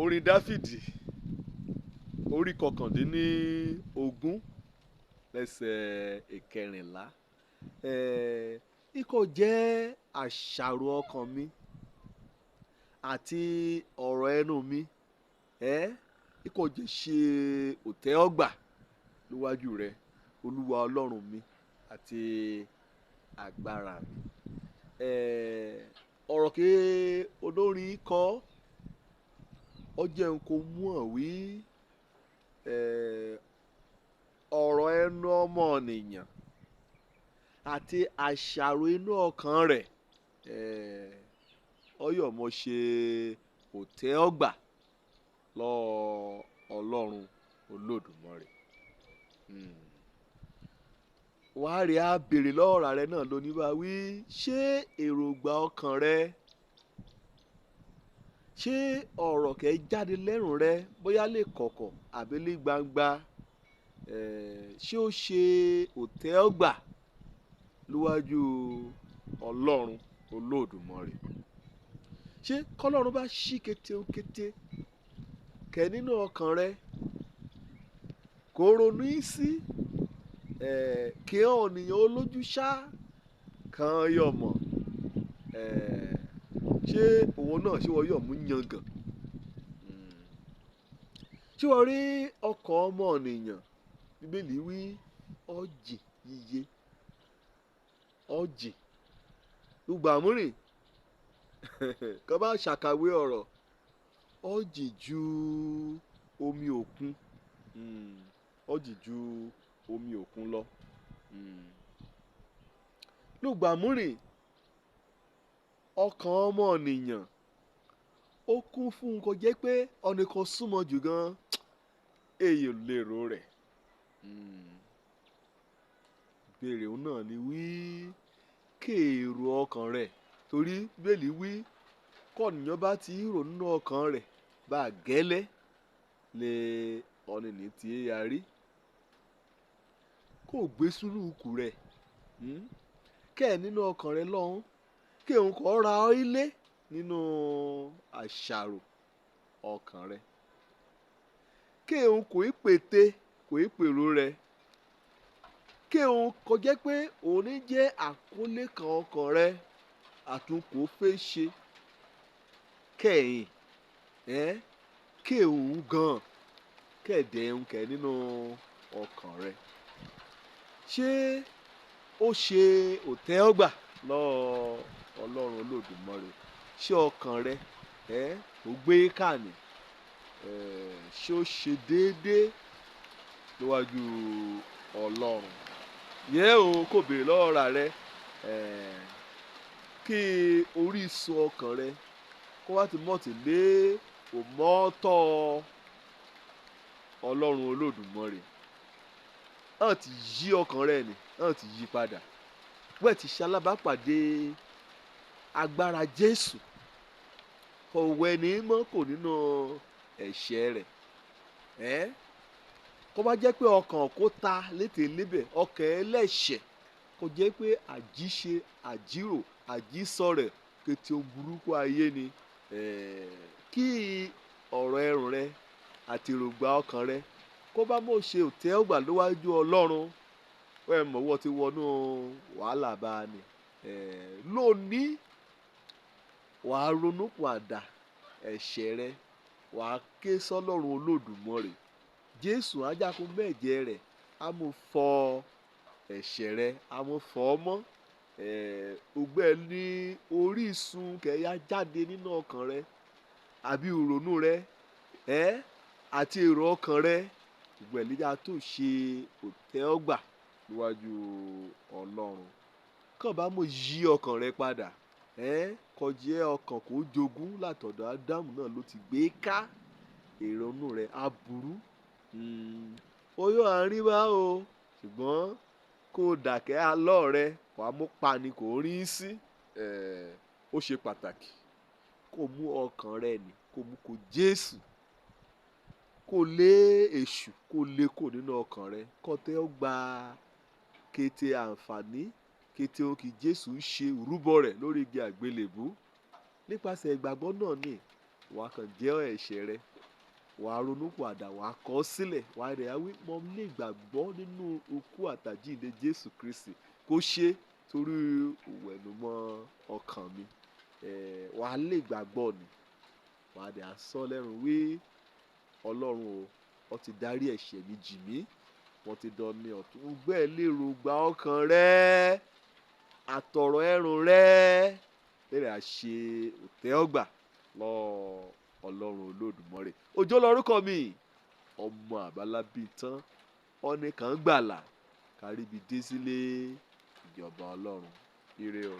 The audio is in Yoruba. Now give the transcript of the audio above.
Orin Dáfídì orí kọkàndínní ogún lẹ́sẹ̀ ìkẹrìnlá. Ikọ̀ jẹ́ àṣàrò ọkàn mi àti ọ̀rọ̀ ẹnu mi. Ikọ̀ jẹ́ ṣe òtẹ́wọ́gbà níwájú rẹ, Olúwa Ọlọ́run mi àti agbára mi. Ọ̀rọ̀ kí olórin kọ ọ jẹ́ n kò mú ọ wí ọ̀rọ̀ ẹnu ọmọnìyàn àti àṣàrò inú ọkàn rẹ̀ ọyọ̀mọ ṣe òtẹ́wọ́gbà lọ Ọlọ́run Olódùmarè. Wàá rí a béèrè lọ́ọ̀rà rẹ náà lónìí bá wí, ṣé èròǹgbà ọkàn rẹ, ṣé ọ̀rọ̀ kẹ́ jáde lẹ́rùn rẹ bóyá lè kọ̀kọ̀ àbí lè gbangba, ṣé ó ṣe òtẹ́wọ́gbà níwájú Ọlọ́run Olódùmarè? Ṣé kọ́lọ́run bá ṣí kétékété kẹ́ nínú ọkàn rẹ kó ronú sí kí ọ̀nìyàn olójú ṣá kan yọ̀ mọ̀, ṣé òun náà ṣé wọ́n yọ̀ mú yangàn? Ṣé wọ́n rí ọkàn ọmọ ènìyàn? Bíbélì wí ọ̀jì yíyé, ọ̀jì lùgbàmúrìn kọ́ bá ṣàkàwé ọ̀rọ̀ ọ̀jì ju omi òkun, ọ̀jì ju omi òkun lọ. Lùgbàmúrìn ọkàn ọmọ ènìyàn ó kún fún nǹkan jẹ́ pé ọ̀nì kan súnmọ́ jù gan èyí lèrò rẹ̀. Ìbéèrè náà ni wí kéèrò ọkàn rẹ̀, torí Bíbélì wí kọ́nìyàn bá ti rò nínú ọkàn rẹ̀ bá gẹ́lẹ́ lè ọ̀nì ní ti yarí. Kò gbé sùúrùkù rẹ̀ kẹ́ nínú ọkàn rẹ̀ lọ́hùn kí òun kọ́ ra ilé nínú àṣàrò ọkàn rẹ̀, kí òun kò í pète kò í pèrò rẹ̀, kí òun kò jẹ́ pé òun ní jẹ́ àkọlé kan ọkàn rẹ̀ àtúnkò fẹ́ ṣe kẹ́yìn kí òun gan kẹ̀dẹ̀ òun kẹ́ nínú ọkàn rẹ̀. Ṣé ó ṣe òtẹ́wọ́gbà lọ́ọ́ Ọlọ́run Olódùmarè? Ṣé ọkàn rẹ ó gbé kàní? Ṣé ó ṣe déédéé níwájú Ọlọ́run? Yẹ́ o kò béèrè lọ́wọ́ ra rẹ kí orísun ọkàn rẹ kó wá ti mọ̀tì lé òmọ́tọ́ Ọlọ́run Olódùmarè. Hàn ti yí ọkàn rẹ ni, hàn ti yí padà. Wẹ́ẹ̀ ti ṣalábàápàdé agbára Jésù, ọ̀wẹ́ ní mọ́ kò nínú ẹ̀ṣẹ̀ rẹ̀. Kó bá jẹ́ pé ọkàn kó ta létè lébẹ̀, ọkàn ẹlẹ́ṣẹ̀ kò jẹ́ pé àjíṣe àjírò àjísọ rẹ̀ kété ohun burúkú ayé ni. Kí ọ̀rọ̀ ẹrù rẹ àti èròǹgbà ọkàn rẹ kó bá mọ̀ ṣe òtẹ́wọ́gbà níwájú Ọlọ́run, mọ̀ wọ́n ti wọnú wàhálà bá a ní. Lónìí wàá ronú padà ẹ̀ṣẹ̀ rẹ, wàá ké sọ́lọ́run Olódùmarè. Jésù ajákun mẹ́jẹ rẹ̀ á mú fọ ẹ̀ṣẹ̀ rẹ, á mú fọ ọ́ mọ́. Ògbẹ́ ní orísun kẹ̀yà jáde nínú ọkàn rẹ àbí ìrònú rẹ àti èrò ọkàn rẹ, ògbẹ́ níjà tó ṣe òtẹ́wọ́gbà níwájú Ọlọ́run. Kàn bá mo yí ọkàn rẹ padà, kọjá ọkàn kò jogún látọ̀dọ̀ Ádámù náà ló ti gbé ká ìrònú rẹ aburú. Oyún àárín bá o, ṣùgbọ́n kó dàkẹ́ alọ́ rẹ wàá mú pani kò rí sí. Ó ṣe pàtàkì kó mú ọkàn rẹ nì kó mú kó Jésù, kó lé èṣù kó lé kó nínú ọkàn rẹ, kó tẹ́ ọ gba kété àǹfààní kété ohun kí Jésù ń ṣe ìrúbọ rẹ̀ lórí igi àgbélébú nípasẹ̀ ìgbàgbọ́ náà ni wà á kàn jẹ́ ẹ̀ṣẹ̀ rẹ, wà á ronúpìwàdà, wà á kọ̀ ọ́ sílẹ̀, wà á rẹ̀ á wí mo lè gbàgbọ́ nínú ikú àtàjíǹde Jésù Kristi kó ṣe torí ìwẹ̀nùmọ́ ọkàn mi. Wà á lè gbàgbọ́ ni, wà á dẹ̀ á sọ lẹ́nu wí Ọlọ́run o, ó ti dárí ẹ̀ṣẹ̀ mi jì mí, wọ́n ti dán ní ọ̀tún gbẹ́ lérò gba ọkàn rẹ àtọ̀rọ̀ ẹrùn rẹ lẹ́rẹ̀ á ṣe òtẹ́ọ̀gbà lọ Ọlọ́run Olódùmarè. Òjó lorúkọ mi, ọmọ àbálábí tán ọ̀nìkan gbàlà káríbi dé sílé ìjọba Ọlọ́run. Ire o.